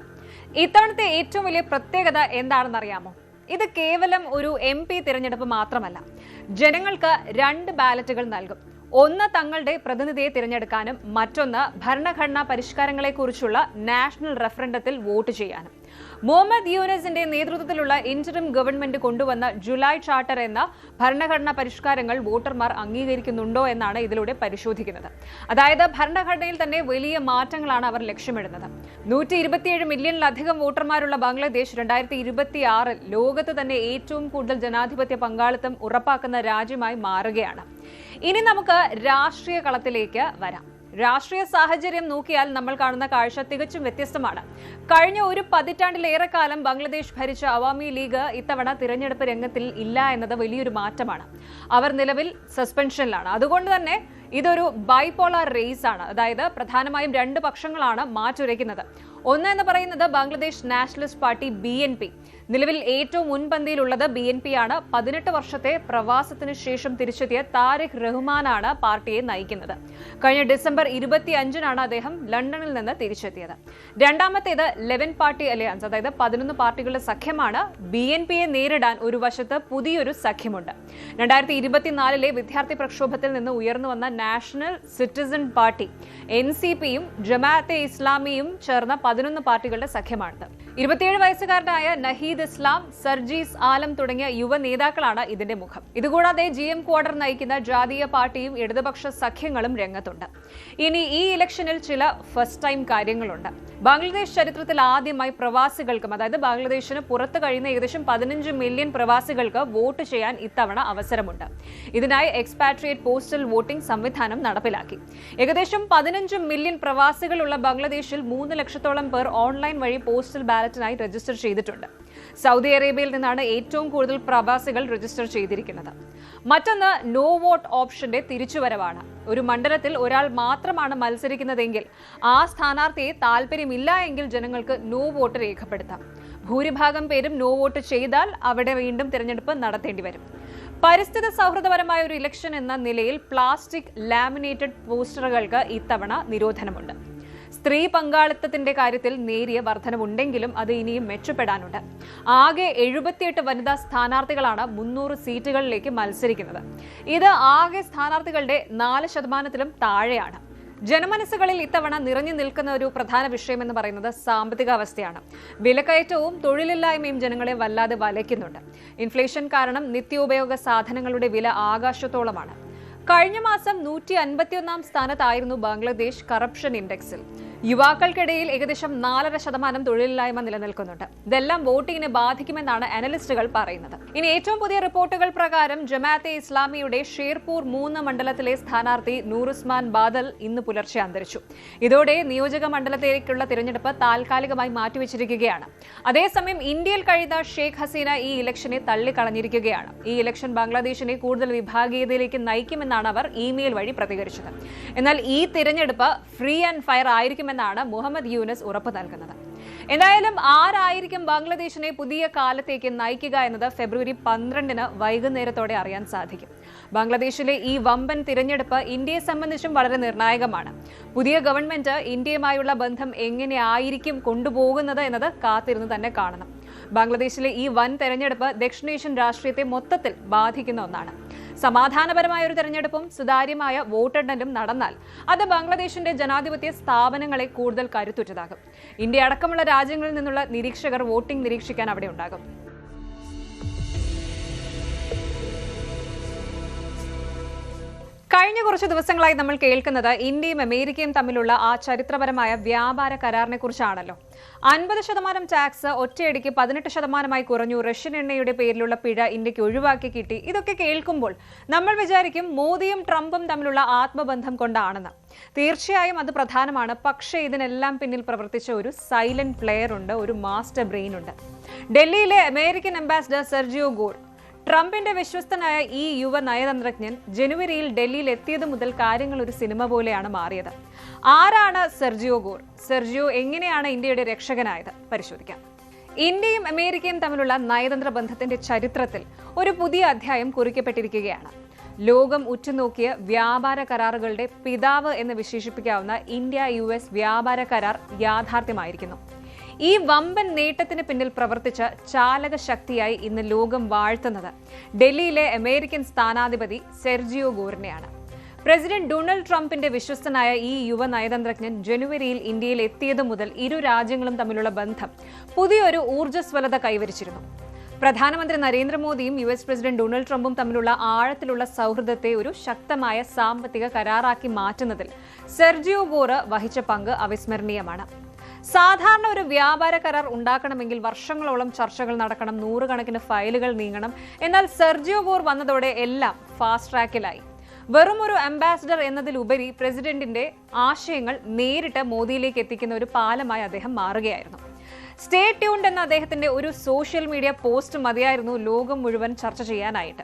A: ഇത്തവണത്തെ ഏറ്റവും വലിയ പ്രത്യേകത എന്താണെന്നറിയാമോ? ഇത് കേവലം ഒരു MP തിരഞ്ഞെടുപ്പ് മാത്രമല്ല. ജനങ്ങൾക്ക് 2 ബാലറ്റുകൾ നൽകും. ഒന്ന് തങ്ങളുടെ പ്രതിനിധിയെ തിരഞ്ഞെടുക്കാനും മറ്റൊന്ന് ഭരണഘടനാ പരിഷ്കാരങ്ങളെക്കുറിച്ചുള്ള നാഷണൽ റഫറൻഡത്തിൽ വോട്ട് ചെയ്യാനും. മുഹമ്മദ് യൂനസിന്റെ നേതൃത്വത്തിലുള്ള ഇന്ററിം ഗവൺമെന്റ് കൊണ്ടുവന്ന ജൂലൈ ചാർട്ടർ എന്ന ഭരണഘടനാ പരിഷ്കാരങ്ങൾ വോട്ടർമാർ അംഗീകരിക്കുന്നുണ്ടോ എന്നാണ് ഇതിലൂടെ പരിശോധിക്കുന്നത്. അതായത് ഭരണഘടനയിൽ തന്നെ വലിയ മാറ്റങ്ങളാണ് അവർ ലക്ഷ്യമിടുന്നത്. 127 മില്യണിലധികം വോട്ടർമാരുള്ള ബംഗ്ലാദേശ് 2026 ലോകത്ത് തന്നെ ഏറ്റവും കൂടുതൽ ജനാധിപത്യ പങ്കാളിത്തം ഉറപ്പാക്കുന്ന രാജ്യമായി മാറുകയാണ്. ഇനി നമുക്ക് രാഷ്ട്രീയ കളത്തിലേക്ക് വരാം. രാഷ്ട്രീയ സാഹചര്യം നോക്കിയാൽ നമ്മൾ കാണുന്ന കാഴ്ച തികച്ചും വ്യത്യസ്തമാണ്. കഴിഞ്ഞ ഒരു പതിറ്റാണ്ടിലേറെ കാലം ബംഗ്ലാദേശ് ഭരിച്ച അവാമി ലീഗ് ഇത്തവണ തിരഞ്ഞെടുപ്പ് രംഗത്തിൽ ഇല്ല എന്നത് വലിയൊരു മാറ്റമാണ്. അവർ നിലവിൽ സസ്പെൻഷനിലാണ്. അതുകൊണ്ട് തന്നെ ഇതൊരു ബൈപോളാർ റേസ് ആണ്. അതായത് പ്രധാനമായും 2 പക്ഷങ്ങളാണ് മാറ്റുരയ്ക്കുന്നത്. ഒന്ന് എന്ന് പറയുന്നത് ബംഗ്ലാദേശ് നാഷണലിസ്റ്റ് പാർട്ടി BNP. നിലവിൽ ഏറ്റവും മുൻപന്തിയിലുള്ളത് BNP ആണ്. 18 വർഷത്തെ പ്രവാസത്തിന് ശേഷം തിരിച്ചെത്തിയ താരിഖ് റഹ്മാനാണ് പാർട്ടിയെ നയിക്കുന്നത്. കഴിഞ്ഞ ഡിസംബർ 25-നാണ് അദ്ദേഹം ലണ്ടനിൽ നിന്ന് തിരിച്ചെത്തിയത്. രണ്ടാമത്തേത് 11 പാർട്ടി അലയൻസ്, അതായത് 11 പാർട്ടികളുടെ സഖ്യമാണ്. BNPയെ നേരിടാൻ ഒരു വശത്ത് പുതിയൊരു സഖ്യമുണ്ട്. 2024 വിദ്യാർത്ഥി പ്രക്ഷോഭത്തിൽ നിന്ന് ഉയർന്നു വന്ന നാഷണൽ സിറ്റിസൺ പാർട്ടി NCPയും ജമാഅത്തെ ഇസ്ലാമിയും ചേർന്ന 11 പാർട്ടികളുടെ സഖ്യമാണിത്. 27 വയസ്സുകാരനായ നഹീദ് ഇസ്ലാം, സർജീസ് ആലം തുടങ്ങിയ യുവ നേതാക്കളാണ് ഇതിന്റെ മുഖം. ഇതുകൂടാതെ GM ക്വാഡർ നയിക്കുന്ന ജാതീയ പാർട്ടിയും ഇടതുപക്ഷ സഖ്യങ്ങളും രംഗത്തുണ്ട്. ഇനി ഈ ഇലക്ഷനിൽ ചില ഫസ്റ്റ് ടൈം കാര്യങ്ങളുണ്ട്. ബംഗ്ലാദേശ് ചരിത്രത്തിൽ ആദ്യമായി പ്രവാസികൾക്കും, അതായത് ബംഗ്ലാദേശിന് പുറത്ത് കഴിയുന്ന ഏകദേശം 15 മില്യൺ പ്രവാസികൾക്ക് വോട്ട് ചെയ്യാൻ ഇത്തവണ അവസരമുണ്ട്. ഇതിനായി എക്സ്പാട്രിയേറ്റ് പോസ്റ്റൽ വോട്ടിംഗ് സംവിധാനം നടപ്പിലാക്കി. ഏകദേശം 15 മില്യൺ പ്രവാസികളുള്ള ബംഗ്ലാദേശിൽ 3 ലക്ഷത്തോളം പേർ ഓൺലൈൻ വഴി പോസ്റ്റൽ ബാലറ്റിനായി രജിസ്റ്റർ ചെയ്തിട്ടുണ്ട്. സൗദി അറേബ്യയിൽ നിന്നാണ് ഏറ്റവും കൂടുതൽ പ്രവാസികൾ രജിസ്റ്റർ ചെയ്തിരിക്കുന്നത്. മറ്റൊന്ന് നോ വോട്ട് ഓപ്ഷന്റെ തിരിച്ചുവരവാണ്. ഒരു മണ്ഡലത്തിൽ ഒരാൾ മാത്രമാണ് മത്സരിക്കുന്നതെങ്കിൽ ആ സ്ഥാനാർത്ഥിയെ താല്പര്യമില്ല എങ്കിൽ ജനങ്ങൾക്ക് നോ വോട്ട് രേഖപ്പെടുത്താം. ഭൂരിഭാഗം പേരും നോ വോട്ട് ചെയ്താൽ അവിടെ വീണ്ടും തിരഞ്ഞെടുപ്പ് നടത്തേണ്ടി വരും. പരിസ്ഥിതി സൗഹൃദപരമായ ഒരു ഇലക്ഷൻ എന്ന നിലയിൽ പ്ലാസ്റ്റിക് ലാമിനേറ്റഡ് പോസ്റ്ററുകൾക്ക് ഇത്തവണ നിരോധനമുണ്ട്. സ്ത്രീ പങ്കാളിത്തത്തിന്റെ കാര്യത്തിൽ നേരിയ വർധനവുണ്ടെങ്കിലും അത് ഇനിയും മെച്ചപ്പെടാനുണ്ട്. ആകെ 78 വനിതാ സ്ഥാനാർത്ഥികളാണ് 300 സീറ്റുകളിലേക്ക് മത്സരിക്കുന്നത്. ഇത് ആകെ സ്ഥാനാർത്ഥികളുടെ 4%-ത്തിലും താഴെയാണ്. ജനമനസ്സുകളിൽ ഇത്തവണ നിറഞ്ഞു നിൽക്കുന്ന ഒരു പ്രധാന വിഷയമെന്ന് പറയുന്നത് സാമ്പത്തിക അവസ്ഥയാണ്. വിലക്കയറ്റവും തൊഴിലില്ലായ്മയും ജനങ്ങളെ വല്ലാതെ വലയ്ക്കുന്നുണ്ട്. ഇൻഫ്ലേഷൻ കാരണം നിത്യോപയോഗ സാധനങ്ങളുടെ വില ആകാശത്തോളമാണ്. കഴിഞ്ഞ മാസം 151-ാം സ്ഥാനത്തായിരുന്നു ബംഗ്ലാദേശ് കറപ്ഷൻ ഇൻഡെക്സിൽ. യുവാക്കൾക്കിടയിൽ ഏകദേശം 4.5% തൊഴിലില്ലായ്മ നിലനിൽക്കുന്നുണ്ട്. ഇതെല്ലാം വോട്ടിങ്ങിനെ ബാധിക്കുമെന്നാണ് അനലിസ്റ്റുകൾ പറയുന്നത്. ഇനി ഏറ്റവും പുതിയ റിപ്പോർട്ടുകൾ പ്രകാരം ജമാഅത്തെ ഇസ്ലാമിയുടെ ഷേർപൂർ 3 മണ്ഡലത്തിലെ സ്ഥാനാർത്ഥി നൂറുസ്മാൻ ബാദൽ ഇന്ന് പുലർച്ചെ അന്തരിച്ചു. ഇതോടെ നിയോജക മണ്ഡലത്തിലേക്കുള്ള തിരഞ്ഞെടുപ്പ് താൽക്കാലികമായി മാറ്റിവെച്ചിരിക്കുകയാണ്. അതേസമയം ഇന്ത്യയിൽ കഴിയുന്ന ഷെയ്ഖ് ഹസീന ഈ ഇലക്ഷനെ തള്ളിക്കളഞ്ഞിരിക്കുകയാണ്. ഈ ഇലക്ഷൻ ബംഗ്ലാദേശിനെ കൂടുതൽ വിഭാഗീയതയിലേക്ക് നയിക്കുമെന്നാണ് അവർ ഇമെയിൽ വഴി പ്രതികരിച്ചത്. എന്നാൽ ഈ തിരഞ്ഞെടുപ്പ് ഫ്രീ ആൻഡ് ഫയർ ആയിരിക്കും ാണ് മുഹമ്മദ് യൂനസ് ഉറപ്പ് നൽകുന്നത്. എന്തായാലും ആരായിരിക്കും ബംഗ്ലാദേശിനെ പുതിയ കാലത്തേക്ക് നയിക്കുക എന്നത് ഫെബ്രുവരി 12-ന് വൈകുന്നേരത്തോടെ അറിയാൻ സാധിക്കും. ബംഗ്ലാദേശിലെ ഈ വമ്പൻ തിരഞ്ഞെടുപ്പ് ഇന്ത്യയെ സംബന്ധിച്ചും വളരെ നിർണായകമാണ്. പുതിയ ഗവൺമെന്റ് ഇന്ത്യയുമായുള്ള ബന്ധം എങ്ങനെയായിരിക്കും കൊണ്ടുപോകുന്നത് എന്നത് കാത്തിരുന്ന് തന്നെ കാണണം. ബംഗ്ലാദേശിലെ ഈ വൻ തെരഞ്ഞെടുപ്പ് ദക്ഷിണേഷ്യൻ രാഷ്ട്രീയത്തെ മൊത്തത്തിൽ ബാധിക്കുന്ന ഒന്നാണ്. സമാധാനപരമായ ഒരു തെരഞ്ഞെടുപ്പും സുതാര്യമായ വോട്ടെണ്ണലും നടന്നാൽ അത് ബംഗ്ലാദേശിന്റെ ജനാധിപത്യ സ്ഥാപനങ്ങളെ കൂടുതൽ കരുത്തുറ്റതാകും. ഇന്ത്യ അടക്കമുള്ള രാജ്യങ്ങളിൽ നിന്നുള്ള നിരീക്ഷകർ വോട്ടിംഗ് നിരീക്ഷിക്കാൻ അവിടെ ഉണ്ടാകും. കഴിഞ്ഞ കുറച്ച് ദിവസങ്ങളായി നമ്മൾ കേൾക്കുന്നത് ഇന്ത്യയും അമേരിക്കയും തമ്മിലുള്ള ആ ചരിത്രപരമായ വ്യാപാര കരാറിനെ കുറിച്ചാണല്ലോ. 50% ടാക്സ് ഒറ്റയടിക്ക് 18% കുറഞ്ഞു. റഷ്യൻ എണ്ണയുടെ പേരിലുള്ള പിഴ ഇന്ത്യക്ക് ഒഴിവാക്കി കിട്ടി. ഇതൊക്കെ കേൾക്കുമ്പോൾ നമ്മൾ വിചാരിക്കും മോദിയും ട്രംപും തമ്മിലുള്ള ആത്മബന്ധം കൊണ്ടാണെന്ന്. തീർച്ചയായും അത് പ്രധാനമാണ്. പക്ഷേ ഇതിനെല്ലാം പിന്നിൽ പ്രവർത്തിച്ച ഒരു സൈലന്റ് പ്ലെയർ ഉണ്ട്, ഒരു മാസ്റ്റർ ബ്രെയിൻ ഉണ്ട്. ഡൽഹിയിലെ അമേരിക്കൻ അംബാസിഡർ സെർജിയോ ഗോർ. ട്രംപിന്റെ വിശ്വസ്തനായ ഈ യുവ നയതന്ത്രജ്ഞൻ ജനുവരിയിൽ ഡൽഹിയിൽ എത്തിയത് മുതൽ കാര്യങ്ങൾ ഒരു സിനിമ പോലെയാണ് മാറിയത്. ആരാണ് സെർജിയോ ഗോർ? സെർജിയോ എങ്ങനെയാണ് ഇന്ത്യയുടെ രക്ഷകനായത്? പരിശോധിക്കാം. ഇന്ത്യയും അമേരിക്കയും തമ്മിലുള്ള നയതന്ത്ര ബന്ധത്തിന്റെ ചരിത്രത്തിൽ ഒരു പുതിയ അധ്യായം കുറിക്കപ്പെട്ടിരിക്കുകയാണ്. ലോകം ഉറ്റുനോക്കിയ വ്യാപാര കരാറുകളുടെ പിതാവ് എന്ന് വിശേഷിപ്പിക്കാവുന്ന ഇന്ത്യ-US വ്യാപാര കരാർ യാഥാർത്ഥ്യമായിരിക്കുന്നു. ഈ വമ്പൻ നേട്ടത്തിന് പിന്നിൽ പ്രവർത്തിച്ച ചാലക ശക്തിയായി ഇന്ന് ലോകം വാഴ്ത്തുന്നത് ഡൽഹിയിലെ അമേരിക്കൻ സ്ഥാനാധിപതി സെർജിയോ ഗോറിനെയാണ്. പ്രസിഡന്റ് ഡൊണാൾഡ് ട്രംപിന്റെ വിശ്വസ്തനായ ഈ യുവ നയതന്ത്രജ്ഞൻ ജനുവരിയിൽ ഇന്ത്യയിൽ എത്തിയത് മുതൽ ഇരു രാജ്യങ്ങളും തമ്മിലുള്ള ബന്ധം പുതിയൊരു ഊർജ്ജസ്വലത കൈവരിച്ചിരുന്നു. പ്രധാനമന്ത്രി നരേന്ദ്രമോദിയും US പ്രസിഡന്റ് ഡൊണാൾഡ് ട്രംപും തമ്മിലുള്ള ആഴത്തിലുള്ള സൗഹൃദത്തെ ഒരു ശക്തമായ സാമ്പത്തിക കരാറാക്കി മാറ്റുന്നതിൽ സെർജിയോ ഗോർ വഹിച്ച പങ്ക് അവിസ്മരണീയമാണ്. സാധാരണ ഒരു വ്യാപാര കരാർ ഉണ്ടാക്കണമെങ്കിൽ വർഷങ്ങളോളം ചർച്ചകൾ നടക്കണം, 100 കണക്കിന് ഫയലുകൾ നീങ്ങണം. എന്നാൽ സെർജിയോ ഗോർ വന്നതോടെ എല്ലാം ഫാസ്റ്റ് ട്രാക്കിലായി. വെറും ഒരു അംബാസിഡർ എന്നതിലുപരി പ്രസിഡന്റിന്റെ ആശയങ്ങൾ നേരിട്ട് മോദിയിലേക്ക് എത്തിക്കുന്ന ഒരു പാലമായി അദ്ദേഹം മാറുകയായിരുന്നു. സ്റ്റേ ട്യൂൺഡ് എന്ന അദ്ദേഹത്തിന്റെ ഒരു സോഷ്യൽ മീഡിയ പോസ്റ്റ് മതിയായിരുന്നു ലോകം മുഴുവൻ ചർച്ച ചെയ്യാനായിട്ട്.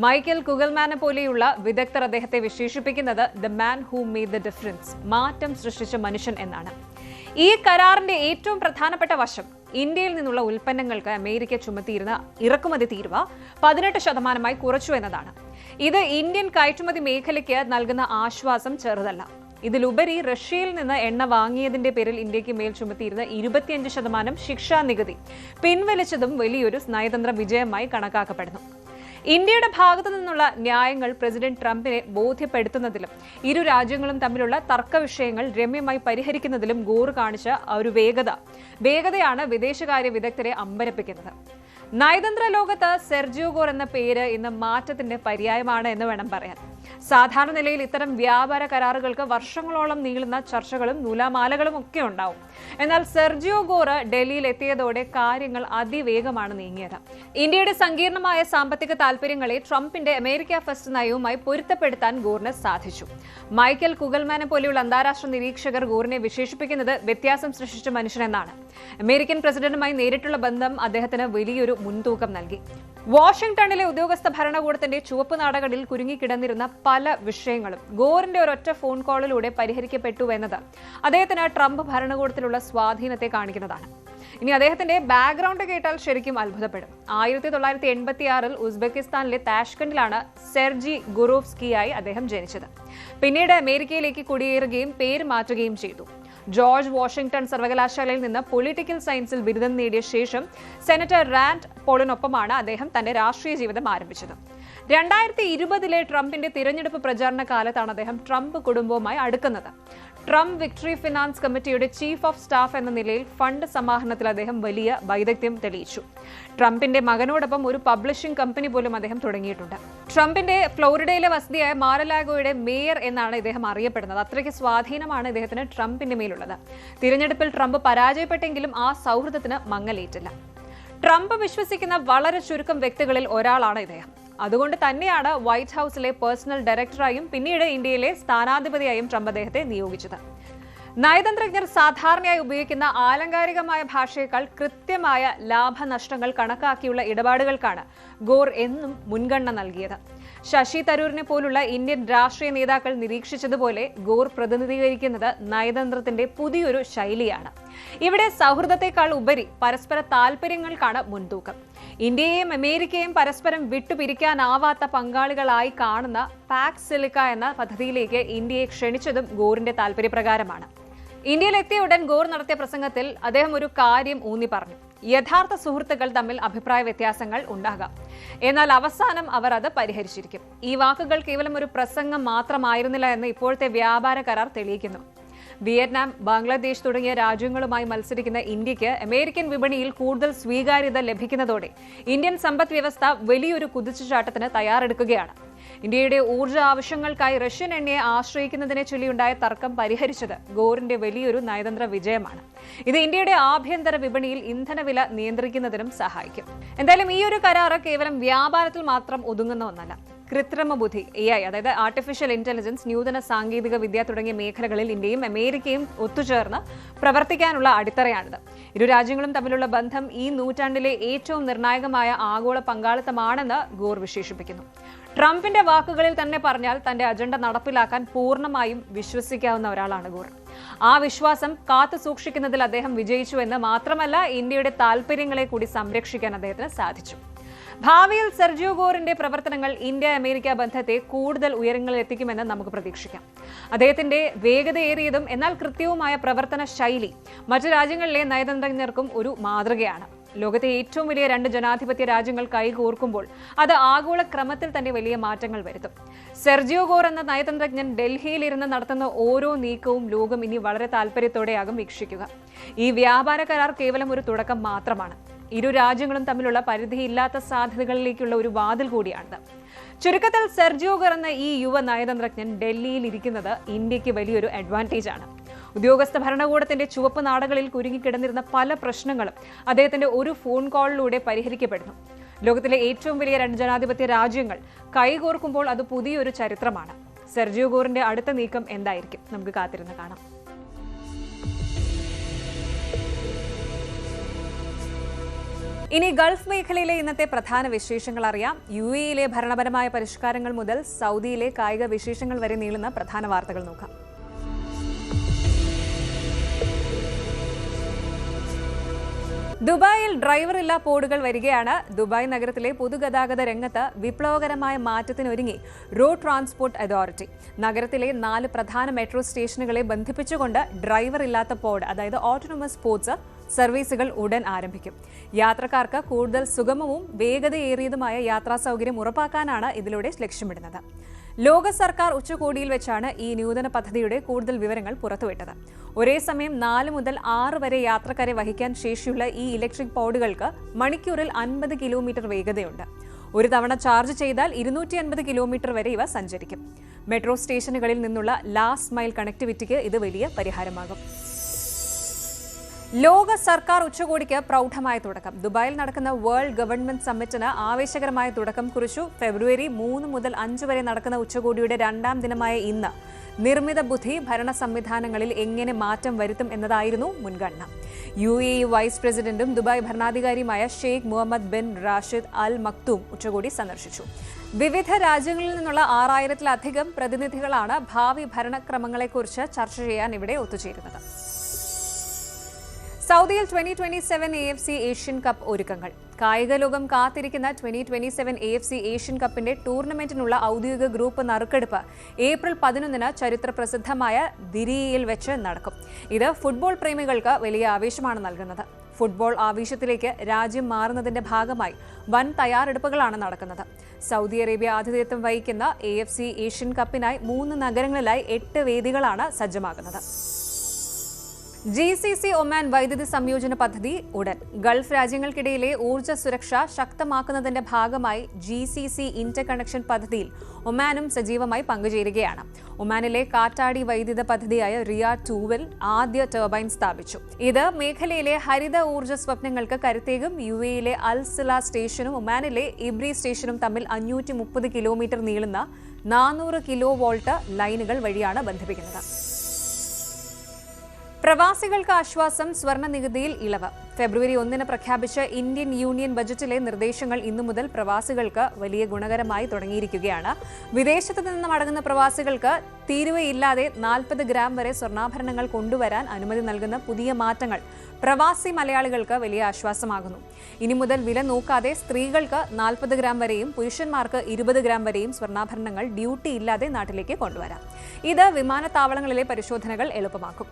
A: മൈക്കൽ കുഗൽമാനെ പോലെയുള്ള വിദഗ്ധർ അദ്ദേഹത്തെ വിശേഷിപ്പിക്കുന്നത് the man who made the difference, മാറ്റം സൃഷ്ടിച്ച മനുഷ്യൻ എന്നാണ്. ഈ കരാറിന്റെ ഏറ്റവും പ്രധാനപ്പെട്ട വശം ഇന്ത്യയിൽ നിന്നുള്ള ഉൽപ്പന്നങ്ങൾക്ക് അമേരിക്ക ചുമത്തിയിരുന്ന ഇറക്കുമതി തീരുവ 18% കുറച്ചു എന്നതാണ്. ഇത് ഇന്ത്യൻ കയറ്റുമതി മേഖലയ്ക്ക് നൽകുന്ന ആശ്വാസം ചെറുതല്ല. ഇതിലുപരി റഷ്യയിൽ നിന്ന് എണ്ണ വാങ്ങിയതിന്റെ പേരിൽ ഇന്ത്യക്ക് മേൽ ചുമത്തിയിരുന്ന 25% ശിക്ഷാ നികുതി പിൻവലിച്ചതും വലിയൊരു നയതന്ത്ര വിജയമായി കണക്കാക്കപ്പെടുന്നു. ഇന്ത്യയുടെ ഭാഗത്തു നിന്നുള്ള ന്യായങ്ങൾ പ്രസിഡന്റ് ട്രംപിനെ ബോധ്യപ്പെടുത്തുന്നതിലും ഇരു രാജ്യങ്ങളും തമ്മിലുള്ള തർക്ക വിഷയങ്ങൾ രമ്യമായി പരിഹരിക്കുന്നതിലും ഗോർ കാണിച്ച ഒരു വേഗതയാണ് വിദേശകാര്യ വിദഗ്ധരെ അമ്പരപ്പിക്കുന്നത്. നയതന്ത്ര ലോകത്ത് സെർജിയോ ഗോർ എന്ന പേര് ഇന്ന് മാറ്റത്തിന്റെ പര്യായമാണ് എന്ന് വേണം പറയാൻ. സാധാരണ നിലയിൽ ഇത്തരം വ്യാപാര കരാറുകൾക്ക് വർഷങ്ങളോളം നീളുന്ന ചർച്ചകളും നൂലാമാലകളും ഒക്കെ ഉണ്ടാവും. എന്നാൽ സെർജിയോ ഗോർ ഡൽഹിയിൽ എത്തിയതോടെ കാര്യങ്ങൾ അതിവേഗമാണ് നീങ്ങിയത്. ഇന്ത്യയുടെ സങ്കീർണമായ സാമ്പത്തിക താൽപര്യങ്ങളെ ട്രംപിന്റെ അമേരിക്ക ഫസ്റ്റ് നയവുമായി പൊരുത്തപ്പെടുത്താൻ ഗോറിന് സാധിച്ചു. മൈക്കൽ കുഗൽമാനെ പോലെയുള്ള അന്താരാഷ്ട്ര നിരീക്ഷകർ ഗോറിനെ വിശേഷിപ്പിക്കുന്നത് വ്യത്യാസം സൃഷ്ടിച്ച മനുഷ്യനെന്നാണ്. അമേരിക്കൻ പ്രസിഡന്റുമായി നേരിട്ടുള്ള ബന്ധം അദ്ദേഹത്തിന് വലിയൊരു മുൻതൂക്കം നൽകി. വാഷിംഗ്ടണിലെ ഉദ്യോഗസ്ഥ ഭരണകൂടത്തിന്റെ ചുവപ്പ് നാടകളിൽ കുരുങ്ങിക്കിടന്നിരുന്ന പല വിഷയങ്ങളും ഗോറിന്റെ ഒരൊറ്റ ഫോൺ കോളിലൂടെ പരിഹരിക്കപ്പെട്ടു എന്നത് അദ്ദേഹത്തിന് ട്രംപ് ഭരണകൂടത്തിലുള്ള സ്വാധീനത്തെ കാണിക്കുന്നതാണ്. ഇനി അദ്ദേഹത്തിന്റെ ബാക്ക്ഗ്രൗണ്ട് കേട്ടാൽ ശരിക്കും അത്ഭുതപ്പെടും. 1986-ൽ ഉസ്ബെക്കിസ്ഥാനിലെ താഷ്കണ്ടിലാണ് സെർജി ഗുറോവ്സ്കിയായി അദ്ദേഹം ജനിച്ചത്. പിന്നീട് അമേരിക്കയിലേക്ക് കുടിയേറുകയും പേര് മാറ്റുകയും ചെയ്തു. ജോർജ് വാഷിംഗ്ടൺ സർവകലാശാലയിൽ നിന്ന് പൊളിറ്റിക്കൽ സയൻസിൽ ബിരുദം നേടിയ ശേഷം സെനറ്റർ റാൻഡ് പോളിനൊപ്പമാണ് അദ്ദേഹം തന്റെ രാഷ്ട്രീയ ജീവിതം ആരംഭിച്ചത്. 2020 ട്രംപിന്റെ തിരഞ്ഞെടുപ്പ് പ്രചാരണ കാലത്താണ് അദ്ദേഹം ട്രംപ് കുടുംബവുമായി അടുക്കുന്നത്. ട്രംപ് വിക്ടറി ഫിനാൻസ് കമ്മിറ്റിയുടെ ചീഫ് ഓഫ് സ്റ്റാഫ് എന്ന നിലയിൽ ഫണ്ട് സമാഹരണത്തിൽ അദ്ദേഹം വലിയ വൈദഗ്ധ്യം തെളിയിച്ചു. ട്രംപിന്റെ മകനോടൊപ്പം ഒരു പബ്ലിഷിംഗ് കമ്പനി പോലും അദ്ദേഹം തുടങ്ങിയിട്ടുണ്ട്. ട്രംപിന്റെ ഫ്ലോറിഡയിലെ വസതിയായ മാരലാഗോയുടെ മേയർ എന്നാണ് ഇദ്ദേഹം അറിയപ്പെടുന്നത്. അത്രയ്ക്ക് സ്വാധീനമാണ് ഇദ്ദേഹത്തിന് ട്രംപിന്റെ മേലുള്ളത്. തിരഞ്ഞെടുപ്പിൽ ട്രംപ് പരാജയപ്പെട്ടെങ്കിലും ആ സൗഹൃദത്തിന് മങ്ങലേറ്റില്ല. ട്രംപ് വിശ്വസിക്കുന്ന വളരെ ചുരുക്കം വ്യക്തികളിൽ ഒരാളാണ് ഇദ്ദേഹം. അതുകൊണ്ട് തന്നെയാണ് വൈറ്റ് ഹൌസിലെ പേഴ്സണൽ ഡയറക്ടറായും പിന്നീട് ഇന്ത്യയിലെ സ്ഥാനാധിപതിയായും ട്രംപ് അദ്ദേഹത്തെ നിയോഗിച്ചത്. നയതന്ത്രജ്ഞർ സാധാരണയായി ഉപയോഗിക്കുന്ന ആലങ്കാരികമായ ഭാഷയേക്കാൾ കൃത്യമായ ലാഭനഷ്ടങ്ങൾ കണക്കാക്കിയുള്ള ഇടപാടുകൾക്കാണ് ഗോർ എന്നും മുൻഗണന നൽകിയത്. ശശി തരൂരിനെ പോലുള്ള ഇന്ത്യൻ രാഷ്ട്രീയ നേതാക്കൾ നിരീക്ഷിച്ചതുപോലെ ഗോർ പ്രതിനിധീകരിക്കുന്നത് നയതന്ത്രത്തിന്റെ പുതിയൊരു ശൈലിയാണ്. ഇവിടെ സൗഹൃദത്തെക്കാൾ ഉപരി പരസ്പര താൽപര്യങ്ങൾക്കാണ് മുൻതൂക്കം. ഇന്ത്യയെയും അമേരിക്കയും പരസ്പരം വിട്ടുപിരിക്കാനാവാത്ത പങ്കാളികളായി കാണുന്ന പാക് സിലിക്ക എന്ന പദ്ധതിയിലേക്ക് ഇന്ത്യയെ ക്ഷണിച്ചതും ഗോറിന്റെ താൽപര്യപ്രകാരമാണ്. ഇന്ത്യയിലെത്തിയ ഉടൻ ഗോർ നടത്തിയ പ്രസംഗത്തിൽ അദ്ദേഹം ഒരു കാര്യം ഊന്നി പറഞ്ഞു. യഥാർത്ഥ സുഹൃത്തുക്കൾ തമ്മിൽ അഭിപ്രായ വ്യത്യാസങ്ങൾ ഉണ്ടാകാം, എന്നാൽ അവസാനം അവർ അത് പരിഹരിച്ചിരിക്കും. ഈ വാക്കുകൾ കേവലം ഒരു പ്രസംഗം മാത്രമായിരുന്നില്ല എന്ന് ഇപ്പോഴത്തെ വ്യാപാര കരാർ തെളിയിക്കുന്നു. വിയറ്റ്നാം, ബംഗ്ലാദേശ് തുടങ്ങിയ രാജ്യങ്ങളുമായി മത്സരിക്കുന്ന ഇന്ത്യക്ക് അമേരിക്കൻ വിപണിയിൽ കൂടുതൽ സ്വീകാര്യത ലഭിക്കുന്നതോടെ ഇന്ത്യൻ സമ്പദ് വ്യവസ്ഥ വലിയൊരു കുതിച്ചുചാട്ടത്തിന് തയ്യാറെടുക്കുകയാണ്. ഇന്ത്യയുടെ ഊർജ്ജ ആവശ്യങ്ങൾക്കായി റഷ്യൻ എണ്ണയെ ആശ്രയിക്കുന്നതിനെ ചൊല്ലിയുണ്ടായ തർക്കം പരിഹരിച്ചത് ഗോറിന്റെ വലിയൊരു നയതന്ത്ര വിജയമാണ്. ഇത് ഇന്ത്യയുടെ ആഭ്യന്തര വിപണിയിൽ ഇന്ധനവില നിയന്ത്രിക്കുന്നതിനും സഹായിക്കും. എന്തായാലും ഈ ഒരു കരാറ് കേവലം വ്യാപാരത്തിൽ മാത്രം ഒതുങ്ങുന്ന ഒന്നല്ല. കൃത്രിമ ബുദ്ധി AI, അതായത് ആർട്ടിഫിഷ്യൽ ഇന്റലിജൻസ്, നൂതന സാങ്കേതിക വിദ്യ തുടങ്ങിയ മേഖലകളിൽ ഇന്ത്യയും അമേരിക്കയും ഒത്തുചേർന്ന് പ്രവർത്തിക്കാനുള്ള അടിത്തറയാണിത്. ഇരു രാജ്യങ്ങളും തമ്മിലുള്ള ബന്ധം ഈ നൂറ്റാണ്ടിലെ ഏറ്റവും നിർണായകമായ ആഗോള പങ്കാളിത്തമാണെന്ന് ഗോർ വിശേഷിപ്പിക്കുന്നു. ട്രംപിന്റെ വാക്കുകളിൽ തന്നെ പറഞ്ഞാൽ തന്റെ അജണ്ട നടപ്പിലാക്കാൻ പൂർണ്ണമായും വിശ്വസിക്കാവുന്ന ഒരാളാണ് ഗോർ. ആ വിശ്വാസം കാത്തു സൂക്ഷിക്കുന്നതിൽ അദ്ദേഹം വിജയിച്ചു എന്ന് മാത്രമല്ല, ഇന്ത്യയുടെ താൽപര്യങ്ങളെ കൂടി സംരക്ഷിക്കാൻ അദ്ദേഹത്തിന് സാധിച്ചു. ഭാവിയിൽ സെർജിയോ ഗോറിന്റെ പ്രവർത്തനങ്ങൾ ഇന്ത്യ അമേരിക്ക ബന്ധത്തെ കൂടുതൽ ഉയരങ്ങളിൽ എത്തിക്കുമെന്ന് നമുക്ക് പ്രതീക്ഷിക്കാം. അദ്ദേഹത്തിന്റെ വേഗതയേറിയതും എന്നാൽ കൃത്യവുമായ പ്രവർത്തന ശൈലി മറ്റു രാജ്യങ്ങളിലെ നയതന്ത്രജ്ഞർക്കും ഒരു മാതൃകയാണ്. ലോകത്തെ ഏറ്റവും വലിയ 2 ജനാധിപത്യ രാജ്യങ്ങൾ കൈകോർക്കുമ്പോൾ അത് ആഗോള ക്രമത്തിൽ തന്നെ വലിയ മാറ്റങ്ങൾ വരുത്തും. സെർജിയോ ഗോർ എന്ന നയതന്ത്രജ്ഞൻ ഡൽഹിയിൽ ഇരുന്ന് നടത്തുന്ന ഓരോ നീക്കവും ലോകം ഇനി വളരെ താല്പര്യത്തോടെയാകും വീക്ഷിക്കുക. ഈ വ്യാപാര കരാർ കേവലം ഒരു തുടക്കം മാത്രമാണ്. ഇരു രാജ്യങ്ങളും തമ്മിലുള്ള പരിധിയില്ലാത്ത സാധ്യതകളിലേക്കുള്ള ഒരു വാതിൽ കൂടിയാണിത്. ചുരുക്കത്തിൽ സെർജിയോ ഗോർ എന്ന ഈ യുവ നയതന്ത്രജ്ഞൻ ഡൽഹിയിൽ ഇരിക്കുന്നത് ഇന്ത്യക്ക് വലിയൊരു അഡ്വാൻറ്റേജ് ആണ്. ഉദ്യോഗസ്ഥ ഭരണകൂടത്തിന്റെ ചുവപ്പ് നാടകളിൽ കുരുങ്ങിക്കിടന്നിരുന്ന പല പ്രശ്നങ്ങളും അദ്ദേഹത്തിന്റെ ഒരു ഫോൺ കോളിലൂടെ പരിഹരിക്കപ്പെടുന്നു. ലോകത്തിലെ ഏറ്റവും വലിയ 2 ജനാധിപത്യ രാജ്യങ്ങൾ കൈകോർക്കുമ്പോൾ അത് പുതിയൊരു ചരിത്രമാണ്. സെർജിയോ ഗോറിന്റെ അടുത്ത നീക്കം എന്തായിരിക്കും? നമുക്ക് കാത്തിരുന്ന് കാണാം. ഇനി ഗൾഫ് മേഖലയിലെ ഇന്നത്തെ പ്രധാന വിശേഷങ്ങൾ അറിയാം. UAE-യിലെ ഭരണപരമായ പരിഷ്കാരങ്ങൾ മുതൽ സൗദിയിലെ കായിക വിശേഷങ്ങൾ വരെ നീളുന്ന പ്രധാന വാർത്തകൾ നോക്കാം. ദുബായിൽ ഡ്രൈവറില്ലാ പോഡുകൾ വരികയാണ്. ദുബായ് നഗരത്തിലെ പൊതുഗതാഗത രംഗത്ത് വിപ്ലവകരമായ മാറ്റത്തിനൊരുങ്ങി റോഡ് ട്രാൻസ്പോർട്ട് അതോറിറ്റി. നഗരത്തിലെ 4 പ്രധാന മെട്രോ സ്റ്റേഷനുകളെ ബന്ധിപ്പിച്ചുകൊണ്ട് ഡ്രൈവർ ഇല്ലാത്ത പോഡ്, അതായത് ഓട്ടോണമസ് പോഡ്സ് സർവീസുകൾ ഉടൻ ആരംഭിക്കും. യാത്രക്കാർക്ക് കൂടുതൽ സുഗമവും വേഗതയേറിയതുമായ യാത്രാ സൗകര്യം ഉറപ്പാക്കാനാണ് ഇതിലൂടെ ലക്ഷ്യമിടുന്നത്. ലോക സർക്കാർ ഉച്ചകോടിയിൽ വെച്ചാണ് ഈ നൂതന പദ്ധതിയുടെ കൂടുതൽ വിവരങ്ങൾ പുറത്തുവിട്ടത്. ഒരേ സമയം 4 മുതൽ 6 വരെ യാത്രക്കാരെ വഹിക്കാൻ ശേഷിയുള്ള ഈ ഇലക്ട്രിക് പോഡുകൾക്ക് മണിക്കൂറിൽ 50 കിലോമീറ്റർ വേഗതയുണ്ട്. ഒരു തവണ ചാർജ് ചെയ്താൽ 250 കിലോമീറ്റർ വരെ ഇവ സഞ്ചരിക്കും. മെട്രോ സ്റ്റേഷനുകളിൽ നിന്നുള്ള ലാസ്റ്റ് മൈൽ കണക്ടിവിറ്റിക്ക് ഇത് വലിയ പരിഹാരമാകും. ലോക സർക്കാർ ഉച്ചകോടിക്ക് പ്രൗഢമായ തുടക്കം. ദുബായിൽ നടക്കുന്ന വേൾഡ് ഗവൺമെന്റ് സമ്മിറ്റിന് ആവേശകരമായ തുടക്കം കുറിച്ചു. ഫെബ്രുവരി 3 മുതൽ 5 വരെ നടക്കുന്ന ഉച്ചകോടിയുടെ 2ാം ദിനമായ ഇന്ന് നിർമ്മിത ബുദ്ധി ഭരണ സംവിധാനങ്ങളിൽ എങ്ങനെ മാറ്റം വരുത്തും എന്നതായിരുന്നു മുൻഗണന. UAE വൈസ് പ്രസിഡന്റും ദുബായ് ഭരണാധികാരിയുമായ Sheikh Mohammed bin Rashid Al Maktoum ഉച്ചകോടി സന്ദർശിച്ചു. വിവിധ രാജ്യങ്ങളിൽ നിന്നുള്ള 6000-ലധികം പ്രതിനിധികളാണ് ഭാവി ഭരണക്രമങ്ങളെക്കുറിച്ച് ചർച്ച ചെയ്യാൻ ഇവിടെ ഒത്തുചേരുന്നത്. സൗദിയിൽ 2027 AFC ഏഷ്യൻ കപ്പ് ഒരുക്കങ്ങൾ. കായിക ലോകം കാത്തിരിക്കുന്ന 2027 AFC ഏഷ്യൻ കപ്പിന്റെ ടൂർണമെന്റിനുള്ള ഔദ്യോഗിക ഗ്രൂപ്പ് നറുക്കെടുപ്പ് ഏപ്രിൽ 11 ചരിത്ര പ്രസിദ്ധമായ ദിരിയയിൽ വെച്ച് നടക്കും. ഇത് ഫുട്ബോൾ പ്രേമികൾക്ക് വലിയ ആവേശമാണ് നൽകുന്നത്. ഫുട്ബോൾ ആവേശത്തിലേക്ക് രാജ്യം മാറുന്നതിന്റെ ഭാഗമായി വൻ തയ്യാറെടുപ്പുകളാണ് നടക്കുന്നത്. സൗദി അറേബ്യ ആതിഥേയത്വം വഹിക്കുന്ന AFC ഏഷ്യൻ കപ്പിനായി 3 നഗരങ്ങളിലായി 8 വേദികളാണ് സജ്ജമാകുന്നത്. GCC ഒമാൻ വൈദ്യുതി സംയോജന പദ്ധതി ഉടൻ. ഗൾഫ് രാജ്യങ്ങൾക്കിടയിലെ ഊർജ്ജ സുരക്ഷ ശക്തമാക്കുന്നതിന്റെ ഭാഗമായി GCC ഇന്റർ കണക്ഷൻ പദ്ധതിയിൽ ഒമാനും സജീവമായി പങ്കുചേരുകയാണ്. ഒമാനിലെ കാറ്റാടി വൈദ്യുത പദ്ധതിയായ റിയാദ് 2-ൽ ആദ്യ ടർബൈൻ സ്ഥാപിച്ചു. ഇത് മേഖലയിലെ ഹരിത ഊർജ്ജ സ്വപ്നങ്ങൾക്ക് കരുത്തേകും. UAE-യിലെ അൽ സില സ്റ്റേഷനും ഒമാനിലെ ഇബ്രി സ്റ്റേഷനും തമ്മിൽ 530 കിലോമീറ്റർ നീളുന്ന 400 കിലോ വോൾട്ട് ലൈനുകൾ വഴിയാണ് ബന്ധിപ്പിക്കുന്നത്. പ്രവാസികൾക്ക് ആശ്വാസം, സ്വർണ്ണ നികുതിയിൽ ഇളവ്. ഫെബ്രുവരി 1 പ്രഖ്യാപിച്ച ഇന്ത്യൻ യൂണിയൻ ബജറ്റിലെ നിർദ്ദേശങ്ങൾ ഇന്നു മുതൽ പ്രവാസികൾക്ക് വലിയ ഗുണകരമായി തുടങ്ങിയിരിക്കുകയാണ്. വിദേശത്ത് നിന്ന് മടങ്ങുന്ന പ്രവാസികൾക്ക് തീരുവയില്ലാതെ 40 ഗ്രാം വരെ സ്വർണ്ണാഭരണങ്ങൾ കൊണ്ടുവരാൻ അനുമതി നൽകുന്ന പുതിയ മാറ്റങ്ങൾ പ്രവാസി മലയാളികൾക്ക് വലിയ ആശ്വാസമാകുന്നു. ഇനി മുതൽ വില നോക്കാതെ സ്ത്രീകൾക്ക് 40 ഗ്രാം വരെയും പുരുഷന്മാർക്ക് 20 ഗ്രാം വരെയും സ്വർണ്ണാഭരണങ്ങൾ ഡ്യൂട്ടി ഇല്ലാതെ നാട്ടിലേക്ക് കൊണ്ടുവരാം. ഇത് വിമാനത്താവളങ്ങളിലെ പരിശോധനകൾ എളുപ്പമാക്കും.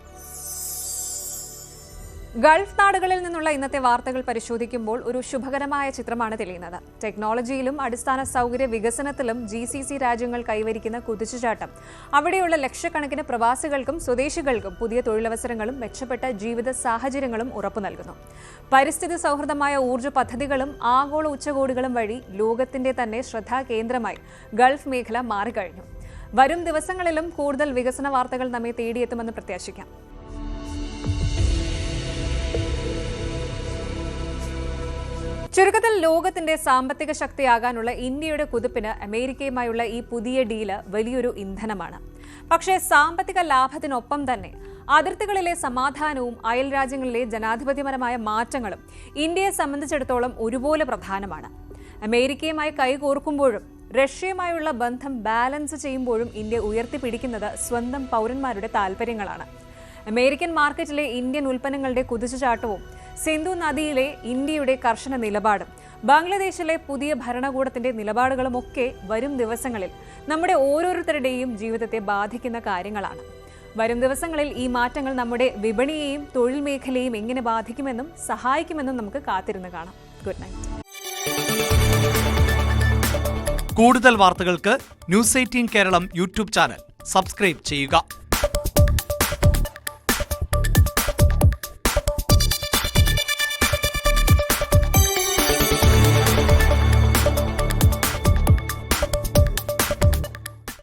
A: ഗൾഫ് നാടുകളിൽ നിന്നുള്ള ഇന്നത്തെ വാർത്തകൾ പരിശോധിക്കുമ്പോൾ ഒരു ശുഭകരമായ ചിത്രമാണ് തെളിയുന്നത്. ടെക്നോളജിയിലും അടിസ്ഥാന സൗകര്യ വികസനത്തിലും GCC രാജ്യങ്ങൾ കൈവരിക്കുന്ന കുതിച്ചുചാട്ടം അവിടെയുള്ള ലക്ഷക്കണക്കിന് പ്രവാസികൾക്കും സ്വദേശികൾക്കും പുതിയ തൊഴിലവസരങ്ങളും മെച്ചപ്പെട്ട ജീവിത സാഹചര്യങ്ങളും ഉറപ്പു നൽകുന്നു. പരിസ്ഥിതി സൗഹൃദമായ ഊർജ്ജ പദ്ധതികളും ആഗോള ഉച്ചകോടികളും വഴി ലോകത്തിന്റെ തന്നെ ശ്രദ്ധാകേന്ദ്രമായി ഗൾഫ് മേഖല മാറിക്കഴിഞ്ഞു. വരും ദിവസങ്ങളിലും കൂടുതൽ വികസന വാർത്തകൾ നമ്മെ തേടിയെത്തുമെന്ന് പ്രത്യാശിക്കാം. ചുരുക്കത്തിൽ ലോകത്തിന്റെ സാമ്പത്തിക ശക്തിയാകാനുള്ള ഇന്ത്യയുടെ കുതിപ്പിന് അമേരിക്കയുമായുള്ള ഈ പുതിയ ഡീല് വലിയൊരു ഇന്ധനമാണ്. പക്ഷേ സാമ്പത്തിക ലാഭത്തിനൊപ്പം തന്നെ അതിർത്തികളിലെ സമാധാനവും അയൽ രാജ്യങ്ങളിലെ ജനാധിപത്യപരമായ മാറ്റങ്ങളും ഇന്ത്യയെ സംബന്ധിച്ചിടത്തോളം ഒരുപോലെ പ്രധാനമാണ്. അമേരിക്കയുമായി കൈകോർക്കുമ്പോഴും റഷ്യയുമായുള്ള ബന്ധം ബാലൻസ് ചെയ്യുമ്പോഴും ഇന്ത്യ ഉയർത്തിപ്പിടിക്കുന്നത് സ്വന്തം പൗരന്മാരുടെ താൽപ്പര്യങ്ങളാണ്. അമേരിക്കൻ മാർക്കറ്റിലെ ഇന്ത്യൻ ഉൽപ്പന്നങ്ങളുടെ കുതിച്ചുചാട്ടവും സിന്ധു നദിയിലെ ഇന്ത്യയുടെ കർശന നിലപാടും ബംഗ്ലാദേശിലെ പുതിയ ഭരണകൂടത്തിന്റെ നിലപാടുകളുമൊക്കെ വരും ദിവസങ്ങളിൽ നമ്മുടെ ഓരോരുത്തരുടെയും ജീവിതത്തെ ബാധിക്കുന്ന കാര്യങ്ങളാണ്. വരും ദിവസങ്ങളിൽ ഈ മാറ്റങ്ങൾ നമ്മുടെ വിപണിയെയും തൊഴിൽ മേഖലയെയും എങ്ങനെ ബാധിക്കുമെന്നും സഹായിക്കുമെന്നും നമുക്ക് കാത്തിരുന്ന് കാണാം. Good night.
B: കൂടുതൽ വാർത്തകൾക്ക് News 18 Keralam YouTube channel subscribe ചെയ്യുക.